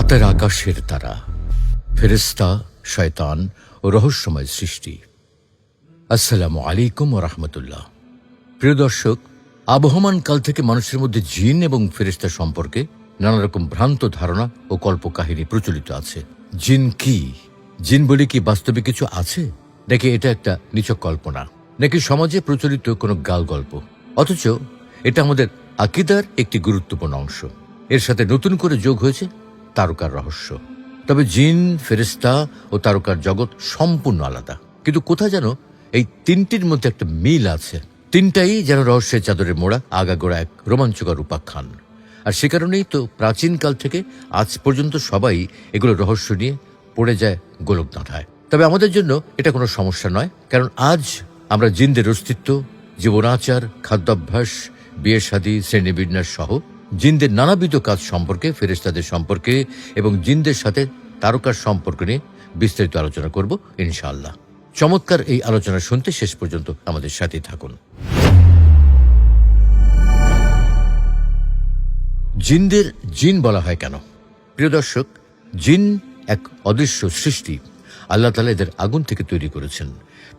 রাতের আকাশের তারা, ফেরেশতা, শয়তান ও রহস্যময় সৃষ্টি। আসসালামু আলাইকুম ওয়া রাহমাতুল্লাহ। প্রিয় দর্শক, আবহমান কাল থেকে মানুষের মধ্যে জিন এবং ফেরেশতা সম্পর্কে নানা রকম ভ্রান্ত ধারণা ও কল্পকাহিনী প্রচলিত আছে। জিন কি? জিন বলে কি বাস্তবে কিছু আছে, নাকি এটা একটা নিছক কল্পনা, নাকি সমাজে প্রচলিত কোনো গাল গল্প? অথচ এটা আমাদের আকীদার একটি গুরুত্বপূর্ণ অংশ। এর সাথে নতুন করে যোগ হয়েছে তারকার রহস্য। তবে জিন, ফেরেশতা ও তারকার জগৎ সম্পূর্ণ আলাদা, কিন্তু কোথায় যেন এই তিনটির মধ্যে একটা মিল আছে। তিনটাই যেন রহস্যের চাদরে মোড়া আগাগোড়া এক রোমাঞ্চকর উপাখ্যান। আর সে কারণেই তো প্রাচীনকাল থেকে আজ পর্যন্ত সবাই এগুলো রহস্য নিয়ে পড়ে যায় গোলকধাঁধায়। তবে আমাদের জন্য এটা কোনো সমস্যা নয়, কারণ আজ আমরা জিনদের অস্তিত্ব, জীবনাচার, খাদ্যাভ্যাস, বিয়ে শাদী, শ্রেণীবিন্যাস সহ জিনদের নানাবিধ কাজ সম্পর্কে, ফেরেশতাদের সম্পর্কে এবং জিনদের সাথে তারকার সম্পর্ক নিয়ে বিস্তারিত আলোচনা করব ইনশাআল্লাহ। চমৎকার এই আলোচনা শুনতে শেষ পর্যন্ত আমাদের সাথেই থাকুন। জিনদের জিন বলা হয় কেন? প্রিয় দর্শক, জিন এক অদৃশ্য সৃষ্টি। আল্লাহ তাআলা এদের আগুন থেকে তৈরি করেছেন।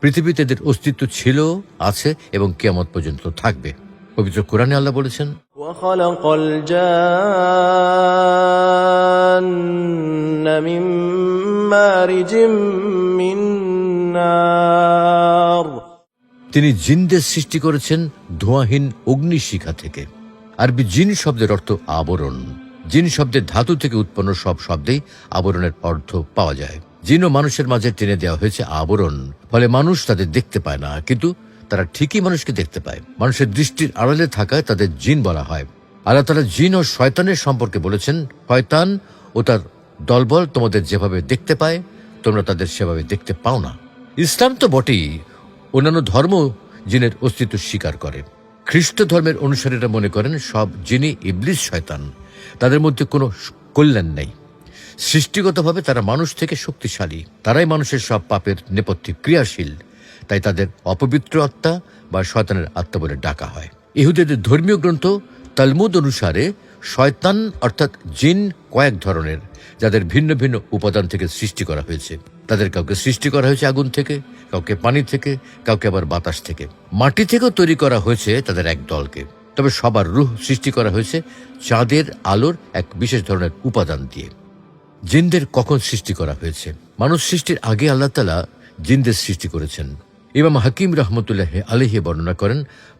পৃথিবীতে এদের অস্তিত্ব ছিল, আছে এবং কিয়ামত পর্যন্ত থাকবে। পবিত্র কোরআনে আল্লাহ বলেছেন, ওয়াখালাকাল জান্না মিন মারিজিম মিন নার। তিনি জিনদের সৃষ্টি করেছেন ধোঁয়াহীন অগ্নিশিখা থেকে। আরবি জিন শব্দের অর্থ আবরণ। জিন শব্দের ধাতু থেকে উৎপন্ন সব শব্দেই আবরণের অর্থ পাওয়া যায়। জিন ও মানুষের মাঝে টেনে দেওয়া হয়েছে আবরণ, ফলে মানুষ তাদের দেখতে পায় না, কিন্তু তারা ঠিকই মানুষকে দেখতে পায়। মানুষের দৃষ্টির আড়ালে থাকায় তাদের জিন বলা হয়। আল্লাহ তাআলা জিন ও শয়তানের সম্পর্কে বলেছেন, শয়তান ও তার দলবল তোমাদের যেভাবে দেখতে পায়, তোমরা তাদের সেভাবে দেখতে পাও না। ইসলাম তো বটেই, অন্যান্য ধর্ম জিনের অস্তিত্ব স্বীকার করে। খ্রিস্ট ধর্মের অনুসারীরা মনে করেন সব জিনই ইবলিস, শয়তান। তাদের মধ্যে কোনো কল্যাণ নেই। সৃষ্টিগতভাবে তারা মানুষ থেকে শক্তিশালী। তারাই মানুষের সব পাপের নেপথ্যে ক্রিয়াশীল। তাই তাদের অপবিত্র আত্মা বা শয়তানের আত্মা বলে ডাকা হয়। ইহুদিদের ধর্মীয় গ্রন্থ তালমুদ অনুসারে শয়তান অর্থাৎ জিন কয়েক ধরনের, যাদের ভিন্ন ভিন্ন উপাদান থেকে সৃষ্টি করা হয়েছে। তাদের কাউকে সৃষ্টি করা হয়েছে আগুন থেকে, কাউকে পানি থেকে, কাউকে আবার বাতাস থেকে। মাটি থেকেও তৈরি করা হয়েছে তাদের এক দলকে। তবে সবার রূহ সৃষ্টি করা হয়েছে চাঁদের আলোর এক বিশেষ ধরনের উপাদান দিয়ে। জিনদের কখন সৃষ্টি করা হয়েছে? মানুষ সৃষ্টির আগে আল্লাহ তাআলা জিনদের সৃষ্টি করেছেন। ইমাম হাকিম রহমতুল্লাহ আলাইহি বর্ণনা করেন,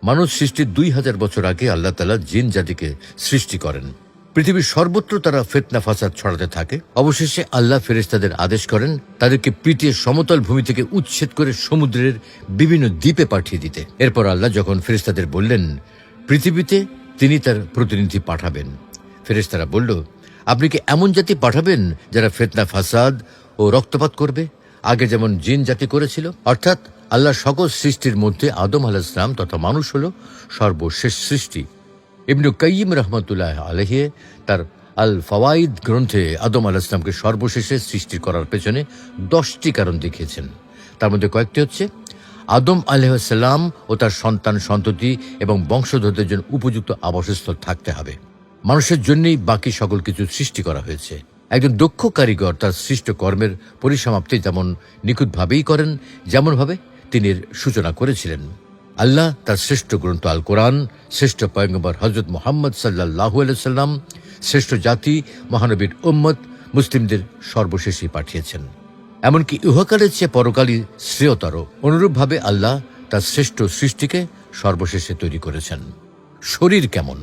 মানুষ সৃষ্টির 2000 বছর আগে আল্লাহ তাআলা জিন জাতিকে সৃষ্টি করেন। পৃথিবীর সর্বত্র তারা ফিতনা ফাসাদ ছড়াতে থাকে। অবশেষে আল্লাহ ফেরেশতাদের আদেশ করেন তাদেরকে পিটিয়ে সমতল ভূমি থেকে উচ্ছেদ করে সমুদ্রের বিভিন্ন দ্বীপে পাঠিয়ে দিতে। এরপর আল্লাহ যখন ফেরেশতাদের বললেন পৃথিবীতে তিনি তার প্রতিনিধি পাঠাবেন, ফেরেশতারা বলল, আপনি কি এমন জাতি পাঠাবেন যারা ফিতনা ফাসাদ ও রক্তপাত করবে, আগে যেমন জিন জাতি করেছিল? অর্থাৎ আল্লাহ সকল সৃষ্টির মধ্যে আদম আলাইহিস সালাম তথা মানুষ হলো সর্বশেষ সৃষ্টি। ইবনে কাইয়িম রাহমাতুল্লাহ আলাইহি তার আল ফাওয়াইদ গ্রন্থে আদম আলাইহিস সালামকে সর্বশেষে সৃষ্টি করার পেছনে 10টি কারণ দেখিয়েছেন। তার মধ্যে কয়েকটি হচ্ছে, আদম আলাইহিস সালাম ও তার সন্তান সন্ততি এবং বংশধরদের জন্য উপযুক্ত আবাসস্থল থাকতে হবে। মানুষের জন্যই বাকি সকল কিছু সৃষ্টি করা হয়েছে। একজন দক্ষ কারিগর তার সৃষ্ট কর্মের পরিসমাপ্তি যেমন নিখুঁতভাবেই করেন, যেমনভাবে তিনি এর সূচনা করেছিলেন। আল্লাহ তার শ্রেষ্ঠ গ্রন্থ আল কোরআন, শ্রেষ্ঠ পয়গম্বর হযরত মুহাম্মদ সাল্লাল্লাহু আলাইহি সাল্লাম, শ্রেষ্ঠ জাতি মহানবীর উম্মত মুসলিমদের সর্বশেষে পাঠিয়েছেন। এমনকি ইহকালের চেয়ে পরকালই শ্রেয়তর। অনুরূপভাবে আল্লাহ তার শ্রেষ্ঠ সৃষ্টিকে সর্বশেষে তৈরি করেছেন। শরীর কেমন?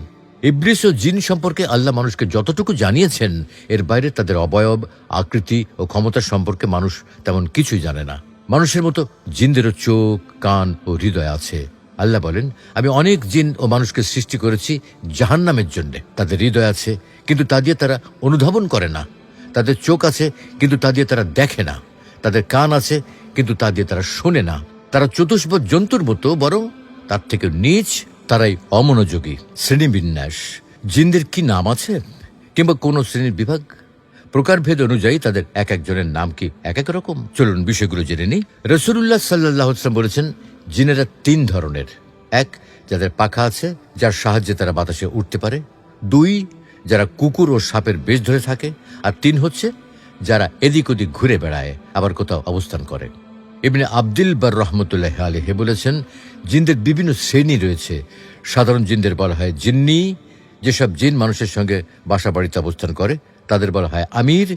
ইবলিস ও জিন সম্পর্কে আল্লাহ মানুষকে যতটুকু জানিয়েছেন, এর বাইরে তাদের অবয়ব, আকৃতি ও ক্ষমতা সম্পর্কে মানুষ তেমন কিছুই জানে না। মানুষের মতো জিনদেরও চোখ, কান ও হৃদয় আছে। আল্লাহ বলেন, আমি অনেক জিন ও মানুষকে সৃষ্টি করেছি জাহান্নামের জন্য। তাদের হৃদয় আছে, কিন্তু তা দিয়ে তারা অনুধাবন করে না। তাদের চোখ আছে, কিন্তু তা দিয়ে তারা দেখে না। তাদের কান আছে, কিন্তু তা দিয়ে তারা শোনে না। তারা চতুষ্পদ জন্তুর মতো, বরং তার থেকে নীচ। তারাই অমনোযোগী। শ্রেণীবিন্যাস, জিনদের কি নাম আছে কিংবা কোনো শ্রেণীর বিভাগ? প্রকারভেদ অনুযায়ী তাদের এক একজনের নাম কি এক এক রকম? চলুন বিষয়গুলো জেনে নিই। রাসূলুল্লাহ সাল্লাল্লাহু আলাইহি ওয়াসাল্লাম বলেছেন, জিনেরা 3 ধরনের। 1, যাদের পাখা আছে, যার সাহায্যে তারা বাতাসে উঠতে পারে। 2, যারা কুকুর ও সাপের বেশ ধরে থাকে, আর 3 হচ্ছে যারা এদিক ওদিক ঘুরে বেড়ায়, আবার কোথাও অবস্থান করে। ইবনে আব্দুল বার রহমতুল্লাহ আলাইহি বলেছেন, জিনদের বিভিন্ন শ্রেণী রয়েছে। সাধারণ জিনদের বলা হয় জিন্নি। যেসব জিন মানুষের সঙ্গে বাসা বাড়িতে অবস্থান করে তাদের বলা হয় আমির।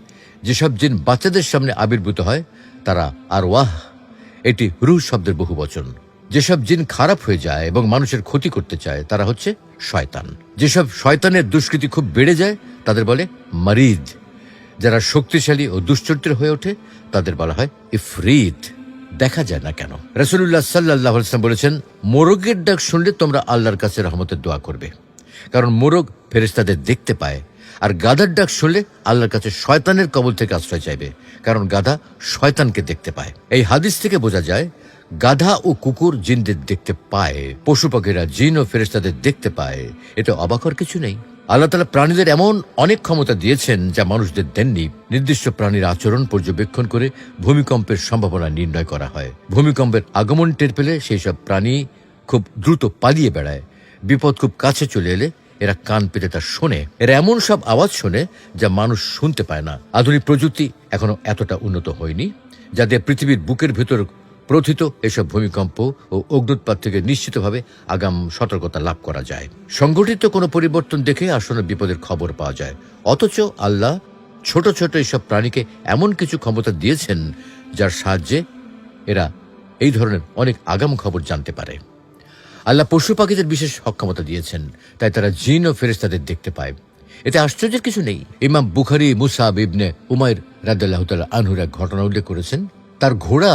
যেসব জিন বাচ্চাদের সামনে আবির্ভূত হয় তারা আরওয়াহ। এটি রূহ শব্দের বহু বচন। যেসব জিন খারাপ হয়ে যায় এবং মানুষের ক্ষতি করতে চায় তারা হচ্ছে শয়তান। যেসব শয়তানের দুষ্কৃতি খুব বেড়ে যায় তাদের বলে মারিদ। যারা শক্তিশালী ও দুশ্চরিত্র হয়ে ওঠে তাদের বলা হয় ইফরিত। দেখা যায় না কেন? রাসূলুল্লাহ সাল্লাল্লাহু আলাইহি ওয়াসাল্লাম বলেছেন, মোরগের ডাক শুনলে তোমরা আল্লাহর কাছে রহমতের দোয়া করবে, কারণ মোরগ ফেরেশতাদের দেখতে পায়। আর গাধার ডাক শুনলে আল্লাহর কাছে শয়তানের কবল থেকে আশ্রয় চাইবে, কারণ গাধা শয়তানকে দেখতে পায়। এই হাদিস থেকে বোঝা যায় গাধা ও কুকুর জিনদের দেখতে পায়, পশু পাখিরা জিন ও ফেরেশতাদের দেখতে পায়। এটা অবাক হওয়ার কিছু নেই। আল্লাহ তাআলা প্রাণীদের এমন অনেক ক্ষমতা দিয়েছেন যা মানুষদের দেননি। নির্দিষ্ট প্রাণীর আচরণ পর্যবেক্ষণ করে ভূমিকম্পের সম্ভাবনা নির্ণয় করা হয়। ভূমিকম্পের আগমন টের পেলে সেই সব প্রাণী খুব দ্রুত পালিয়ে বেড়ায়। বিপদ খুব কাছে চলে এলে এরা কান পেতে তা শোনে। এরা এমন সব আওয়াজ শোনে যা মানুষ শুনতে পায় না। আধুনিক প্রযুক্তি এখনো এতটা উন্নত হয়নি যাতে পৃথিবীর বুকের ভেতর প্রথিত এসব ভূমিকম্প ও অগ্ন্যুৎপাত থেকে নিশ্চিতভাবে আগাম সতর্কতা লাভ করা যায়। সংঘটিত কোনো পরিবর্তন দেখে আসন্ন বিপদের খবর পাওয়া যায়। অথচ আল্লাহ ছোট ছোট এসব প্রাণীকে এমন কিছু ক্ষমতা দিয়েছেন যার সাহায্যে এরা এই ধরনের অনেক আগাম খবর জানতে পারে। আল্লাহ পশু পাখিদের বিশেষ সক্ষমতা দিয়েছেন, তাই তারা জিন ও ফেরেশতাদের দেখতে পায়। এতে আশ্চর্যের কিছু নেই। ইমাম বুখারী মুসাব ইবনে উমাইর রাদিয়াল্লাহু তাআলা আনহুর এক ঘটনা উল্লেখ করেছেন। তার ঘোড়া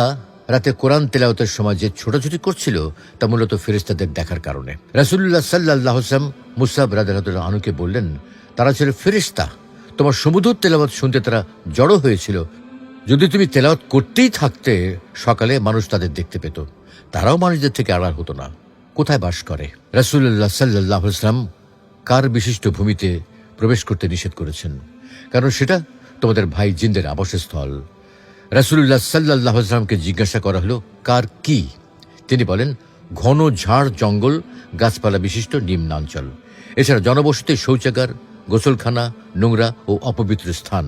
রাতে কোরআন তেলাওয়াতের সময় যে ছোটাছুটি করছিল তা মূলত ফেরেশতাদের দেখার কারণে। রাসূলুল্লাহ সাল্লাল্লাহু আলাইহি ওয়াসাল্লাম মুসাব রাদিয়াল্লাহু তাআলা আনহুকে বললেন, তারা ছিল ফেরেশতা, তোমার সুমধুর তেলাওয়াত শুনতে তারা জড়ো হয়েছিল। যদি তুমি তেলাওয়াত করতেই থাকতে সকালে মানুষ তাদের দেখতে পেত। তারাও মানুষদের থেকে আড়াল হতো না। কোথায় বাস করে? রাসূলুল্লাহ সাল্লাল্লাহু আলাইহি ওয়াসাল্লাম কার বিশিষ্ট ভূমিতে প্রবেশ করতে নিষেধ করেছেন, কারণ সেটা তোমাদের ভাই জিনদের আবাসস্থল। রাসূলুল্লাহ সাল্লাল্লাহু আলাইহি ওয়াসাল্লামকে জিজ্ঞাসা করা হলো, কার কি? তিনি বলেন, ঘন ঝাড় জঙ্গল গাছপালা বিশিষ্ট নিম্নাঞ্চল। এছাড়া জনবসতি, শৌচাগার, গোসলখানা, নোংরা ও অপবিত্র স্থান,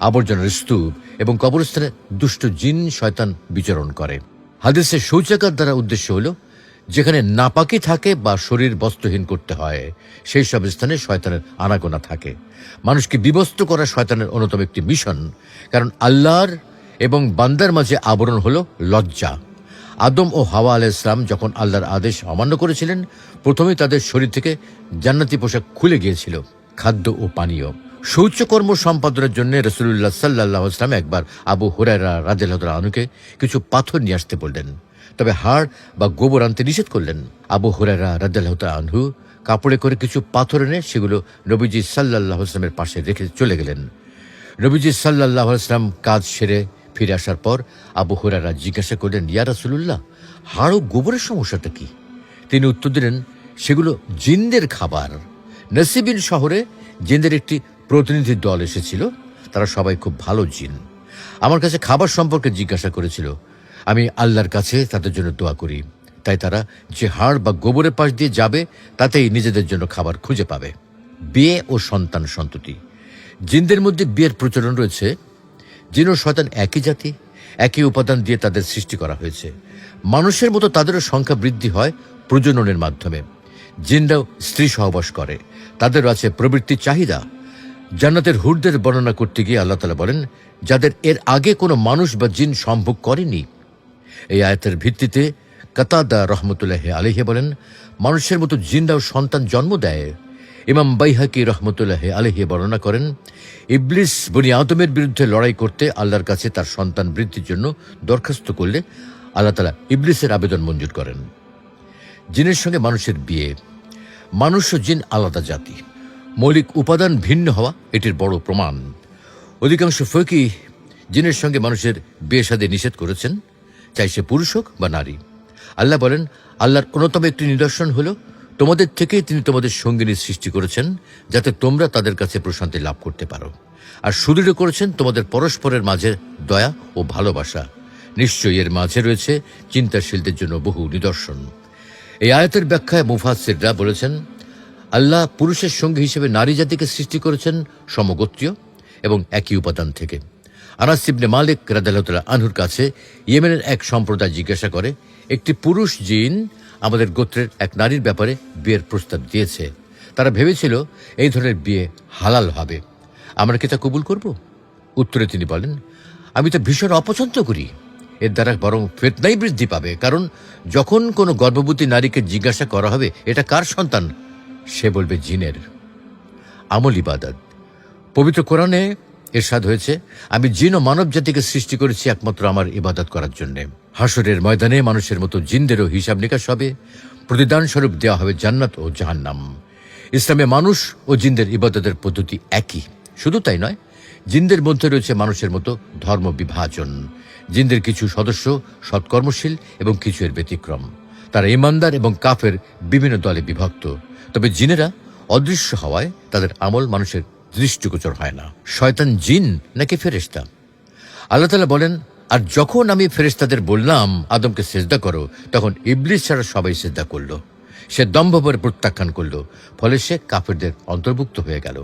আবর্জনার স্তূপ এবং কবরস্থানে দুষ্ট জিন শয়তান বিচরণ করে। হাদিসে শৌচাগার দ্বারা উদ্দেশ্য হলো যেখানে নাপাকি থাকে বা শরীর বস্ত্রহীন করতে হয়, সেই সব স্থানে শয়তানের আনাগোনা থাকে। মানুষকে বিবস্ত্র করা শয়তানের অন্যতম একটি মিশন, কারণ আল্লাহর এবং বান্দার মাঝে আবরণ হলো লজ্জা। আদম ও হাওয়া আলাইহিস সালাম যখন আল্লাহর আদেশ অমান্য করেছিলেন, প্রথমেই তাদের শরীর থেকে জান্নাতি পোশাক খুলে গিয়েছিল, খাদ্য ও পানীয়। শৌচকর্ম সম্পাদনের জন্য রাসূলুল্লাহ সাল্লাল্লাহু আলাইহি ওয়াসাল্লাম একবার আবু হুরায়রা রাদিয়াল্লাহু তাআলা আনহুকে কিছু পাথর নিয়ে আসতে বললেন, তবে হাড় বা গোবর আনতে নিষেধ করলেন। আবু হুরায়রা রাদিয়াল্লাহু তাআলা আনহু কাপড়ে করে কিছু পাথর এনে সেগুলো নবীজি সাল্লাল্লাহু আলাইহি ওয়াসাল্লামের পাশে রেখে চলে গেলেন। নবীজি সাল্লাল্লাহু আলাইহি ওয়াসাল্লাম কাজ সেরে ফিরে আসার পর আবু হুরায়রা জিজ্ঞাসা করলেন, ইয়া রাসূলুল্লাহ, হাড় ও গোবরের সমস্যাটা কি? তিনি উত্তর দিলেন, সেগুলো জিনদের খাবার। নসিবিন শহরে জিনদের একটি প্রতিনিধি দল এসেছিল। তারা সবাই খুব ভালো জিন। আমার কাছে খাবার সম্পর্কে জিজ্ঞাসা করেছিল। আমি আল্লাহর কাছে তাদের জন্য দোয়া করি, তাই তারা যে হাড় বা গোবরের পাশ দিয়ে যাবে তাতেই নিজেদের জন্য খাবার খুঁজে পাবে। বিয়ে ও সন্তান সন্ততি। জিনদের মধ্যে বিয়ের প্রচলন রয়েছে। জিন ও শয়তান একই জাতি, একই উপাদান দিয়ে তাদের সৃষ্টি করা হয়েছে। মানুষের মতো তাদেরও সংখ্যা বৃদ্ধি হয় প্রজননের মাধ্যমে। জিনরাও স্ত্রী সহবাস করে, তাদেরও আছে প্রবৃত্তির চাহিদা। জান্নাতের হুরদের বর্ণনা করতে গিয়ে আল্লাহ তাআলা বলেন, যাদের এর আগে কোনো মানুষ বা জিন সম্ভোগ করেনি। এই আয়াতের ভিত্তিতে কাতাদা রহমতুল্লাহ আলাইহি বলেন, মানুষের মতো জিনরাও সন্তান জন্ম দেয়। ইমাম বাইহাকি রহমতুল্লাহ আলাইহি বর্ণনা করেন, ইবলিস বনি আদমের বিরুদ্ধে লড়াই করতে আল্লাহর কাছে তার সন্তান বৃদ্ধির জন্য দরখাস্ত করলে আল্লাহ তাআলা ইবলিসের আবেদন মঞ্জুর করেন। জিনের সঙ্গে মানুষের বিয়ে। মানুষ ও জিন আলাদা জাতি, মৌলিক উপাদান ভিন্ন হওয়া এটির বড় প্রমাণ। অধিকাংশ ফকিহ জিনের সঙ্গে মানুষের বিয়ে শাদী নিষেধ করেছেন, চাই সে পুরুষ হোক বা নারী। আল্লাহ বলেন, আল্লাহর অন্যতম একটি নিদর্শন হলো তোমাদের থেকেই তিনি তোমাদের সঙ্গিনী সৃষ্টি করেছেন, যাতে তোমরা তাদের কাছে প্রশান্তি লাভ করতে পারো। আর সুদৃঢ় করেছেন তোমাদের পরস্পরের মাঝে দয়া ও ভালোবাসা। নিশ্চয়ই এর মাঝে রয়েছে চিন্তাশীলদের জন্য বহু নিদর্শন। এই আয়াতের ব্যাখ্যায় মুফাসসিররা বলেছেন, আল্লাহ পুরুষের সঙ্গী হিসেবে নারী জাতিকে সৃষ্টি করেছেন সমগোত্রীয় এবং একই উপাদান থেকে। আনাস ইবনে মালিক রাদিয়াল্লাহু তাআলা আনহুর কাছে ইয়েমেনের এক সম্প্রদায় জিজ্ঞাসা করে, একটি পুরুষ জিন আমাদের গোত্রের এক নারীর ব্যাপারে বিয়ের প্রস্তাব দিয়েছে। তারা ভেবেছিল এই ধরনের বিয়ে হালাল হবে, আমরা কি তা কবুল করব? উত্তরে তিনি বলেন, আমি তো ভীষণ অপছন্দ করি। এর দ্বারা বরং ফিতনাই বৃদ্ধি পাবে, কারণ যখন কোনো গর্ভবতী নারীকে জিজ্ঞাসা করা হবে এটা কার সন্তান, সে বলবে জিনের। আমল ইবাদত। পবিত্র কোরআনে ইরশাদ হয়েছে, আমি জিন ও মানব জাতিকে সৃষ্টি করেছি একমাত্র আমার ইবাদত করার জন্য। হাসরের ময়দানে মানুষের মতো জিনদেরও হিসাব নিকাশ হবে, প্রতিদান স্বরূপ দেওয়া হবে জান্নাত ও জাহান্নাম। ইসলামে মানুষ ও জিনদের ইবাদতের পদ্ধতি একই। শুধু তাই নয়, জিনদের মধ্যে রয়েছে মানুষের মতো ধর্ম বিভাজন। জিনদের কিছু সদস্য সৎকর্মশীল এবং কিছু এর ব্যতিক্রম। তারা ইমানদার এবং কাফের বিভিন্ন দলে বিভক্ত। তবে জিনেরা অদৃশ্য হওয়ায় তাদের আমল মানুষের দৃষ্টিগোচর হয় না। শয়তান জিন নাকি ফেরেশতা? আল্লাহ তাআলা বলেন, আর যখন আমি ফেরেশতাদের বললাম আদমকে সিজদা করো, তখন ইবলিস ছাড়া সবাই সিজদা করল। সে দম্ভভরে প্রত্যাখ্যান করল, ফলে সে কাফেরদের অন্তর্ভুক্ত হয়ে গেল।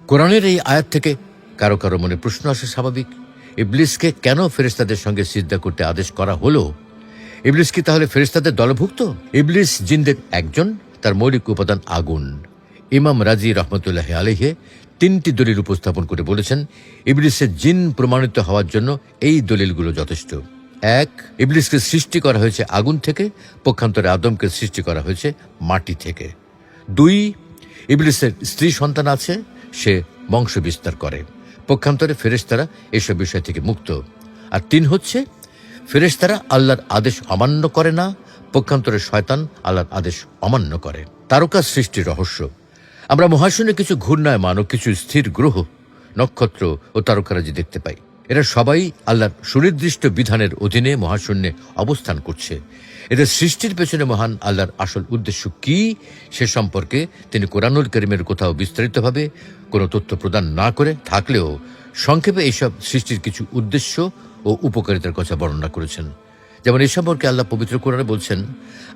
কোরআনের এই আয়াত থেকে কারো কারো মনে প্রশ্ন আসা স্বাভাবিক, ইবলিসকে কেন ফেরেশতাদের সঙ্গে সিজদা করতে আদেশ করা হলো? ইবলিস কি তাহলে ফেরেশতাদের দলভুক্ত? ইবলিস জিনদের একজন, তার মৌলিক উপাদান আগুন। ইমাম রাজি রহমতুল্লাহ আলাইহি 3টি দলিল উপস্থাপন করে বলেছেন, ইবলিসের জিন প্রমাণিত হওয়ার জন্য এই দলিলগুলো যথেষ্ট। 1, ইবলিসকে সৃষ্টি করা হয়েছে আগুন থেকে, পক্ষান্তরে আদমকে সৃষ্টি করা হয়েছে মাটি থেকে। 2, ইবলিসের স্ত্রী সন্তান আছে, সে বংশ বিস্তার করে, পক্ষান্তরে ফেরেশতারা এসব বিষয় থেকে মুক্ত। আর 3 হচ্ছে, ফেরেশতারা আল্লাহর আদেশ অমান্য করে না, পক্ষান্তরে শয়তান আল্লাহর আদেশ অমান্য করে। তারকা সৃষ্টির রহস্য। আমরা মহাশূন্যে কিছু ঘূর্ণায়মান ও কিছু স্থির গ্রহ, নক্ষত্র ও তারকারাজি দেখতে পাই। এরা সবাই আল্লাহর সুনির্দিষ্ট বিধানের অধীনে মহাশূন্যে অবস্থান করছে। এদের সৃষ্টির পেছনে মহান আল্লাহর আসল উদ্দেশ্য কি, সে সম্পর্কে তিনি কোরআনুল কারীমের কোথাও বিস্তারিতভাবে কোনো তথ্য প্রদান না করে থাকলেও সংক্ষেপে এইসব সৃষ্টির কিছু উদ্দেশ্য ও উপকারিতার কথা বর্ণনা করেছেন। যেমন এই সম্পর্কে আল্লাহ পবিত্র কোরআনে বলছেন,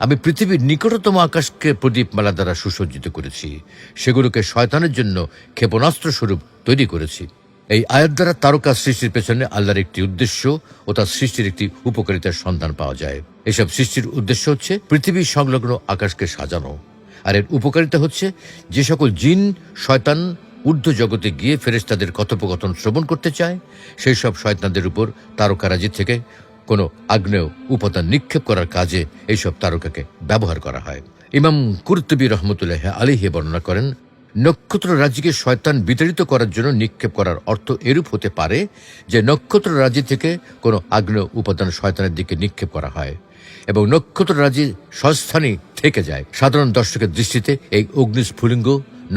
আমি পৃথিবীর নিকটতম আকাশকে প্রদীপমালা দ্বারা সুসজ্জিত করেছি, সেগুলোকে শয়তানের জন্য ক্ষেপণাস্ত্র স্বরূপ তৈরি করেছি। এই আয়াত দ্বারা তারকা সৃষ্টির পেছনে আল্লাহর একটি উদ্দেশ্য ও তার সৃষ্টির একটি উপকারিতার সন্ধান পাওয়া যায়। এসব সৃষ্টির উদ্দেশ্য হচ্ছে পৃথিবী সংলগ্ন আকাশকে সাজানো, আর এর উপকারিতা হচ্ছে যে সকল জিন শয়তান ঊর্ধ্ব জগতে গিয়ে ফেরেশতাদের কথোপকথন শ্রবণ করতে চায়, সেই সব শয়তানদের উপর তারকারাজি থেকে কোনো আগ্নেয় উপাদান নিক্ষেপ করার কাজে এইসব তারকাকে ব্যবহার করা হয়। ইমাম কুরতুবী রহমতুল্লাহ আলাইহি বর্ণনা করেন, নক্ষত্র রাজিকে শয়তান বিতাড়িত করার জন্য নিক্ষেপ করার অর্থ এরূপ হতে পারে যে নক্ষত্র রাজি থেকে কোনো আগ্নেয় উপাদান শয়তানের দিকে নিক্ষেপ করা হয় এবং নক্ষত্র রাজি স্বস্থানে থেকে যায়। সাধারণ দর্শকের দৃষ্টিতে এই অগ্নিস্ফুলিঙ্গ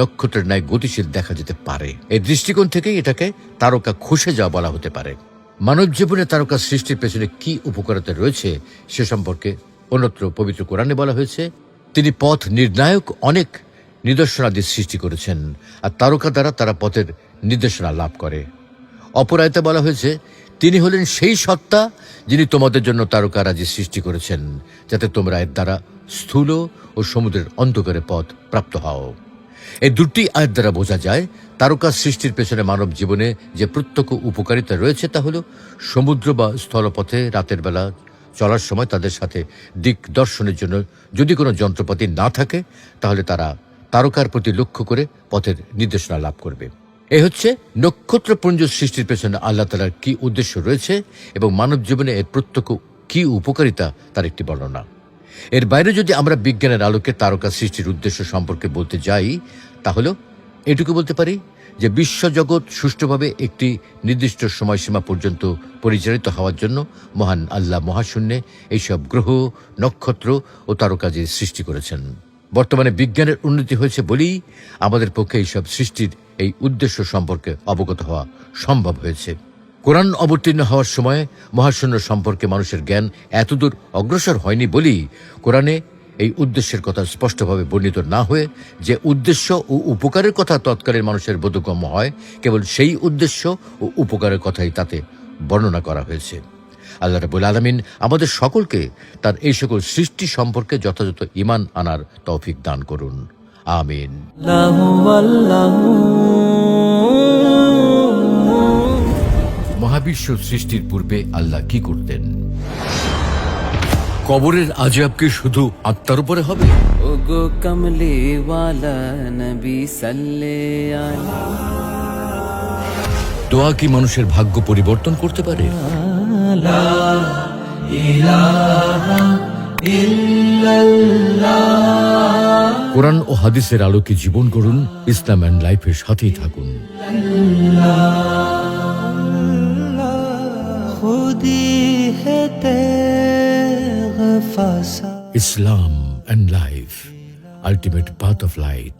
নক্ষত্রের ন্যায় গতিশীল দেখা যেতে পারে। এই দৃষ্টিকোণ থেকেই এটাকে তারকা খসে যাওয়া বলা হতে পারে। মানব জীবনে তারকা সৃষ্টির পেছনে কি উপকারিতা রয়েছে সে সম্পর্কে অন্যত্র পবিত্র কোরআনে বলা হয়েছে, তিনি পথ নির্ণায়ক অনেক নিদর্শনাদি সৃষ্টি করেছেন, আর তারকা দ্বারা তারা পথের নির্দেশনা লাভ করে। অপর আয়াতে বলা হয়েছে, তিনি হলেন সেই সত্তা যিনি তোমাদের জন্য তারকারাজি সৃষ্টি করেছেন, যাতে তোমরা এর দ্বারা স্থূল ও সমুদ্রের অন্ধকারে পথ প্রাপ্ত হও। এই দুটি আয়াত দ্বারা বোঝা যায় তারকা সৃষ্টির পেছনে মানব জীবনে যে প্রত্যক্ষ উপকারিতা রয়েছে তা হল সমুদ্র বা স্থলপথে রাতের বেলা চলার সময় তাদের সাথে দিক দর্শনের জন্য যদি কোনো যন্ত্রপাতি না থাকে, তাহলে তারা তারকার প্রতি লক্ষ্য করে পথের নির্দেশনা লাভ করবে। এই হচ্ছে নক্ষত্রপুঞ্জ সৃষ্টির পেছনে আল্লাহ তাআলার কি উদ্দেশ্য রয়েছে এবং মানব জীবনে এর প্রত্যক্ষ কি উপকারিতা তার একটি বর্ণনা। এর বাইরে যদি আমরা বিজ্ঞানের আলোকে তারকা সৃষ্টির উদ্দেশ্য সম্পর্কে বলতে যাই, তাহলে এটুকু বলতে পারি যে বিশ্বজগৎ সুষ্ঠুভাবে একটি নির্দিষ্ট সময়সীমা পর্যন্ত পরিচালিত হওয়ার জন্য মহান আল্লাহ মহাশূন্যে এইসব গ্রহ, নক্ষত্র ও তারকাজি সৃষ্টি করেছেন। বর্তমানে বিজ্ঞানের উন্নতি হয়েছে বলেই আমাদের পক্ষে এইসব সৃষ্টির এই উদ্দেশ্য সম্পর্কে অবগত হওয়া সম্ভব হয়েছে। কোরআন অবতীর্ণ হওয়ার সময় মহাশূন্য সম্পর্কে মানুষের জ্ঞান এতদূর অগ্রসর হয়নি বলেই কোরআনে এই উদ্দেশ্যের কথা স্পষ্টভাবে বর্ণিত না হয়ে যে উদ্দেশ্য ও উপকারের কথা তৎকালীন মানুষের বোধগম্য হয়, কেবল সেই উদ্দেশ্য ও উপকারের কথাই তাতে বর্ণনা করা হয়েছে। আল্লাহ রাব্বুল আলামিন আমাদের সকলকে তার এই সকল সৃষ্টি সম্পর্কে যথাযথ ঈমান আনার তৌফিক দান করুন। আমিন। মহাবিশ্ব সৃষ্টির পূর্বে আল্লাহ কি করতেন? কবরের আযাব কি শুধু আত্মার উপরে হবে? ওগো কমলে ওয়ালা নবী সাল্লে আলা দোয়া কি মানুষের ভাগ্য পরিবর্তন করতে পারে? কোরআন ও হাদিসের আলোকে জীবন গড়ুন, ইসলাম এন্ড লাইফের সাথেই থাকুন। খুদি হে তেগফাসা ইসলাম and life, ultimate path of light.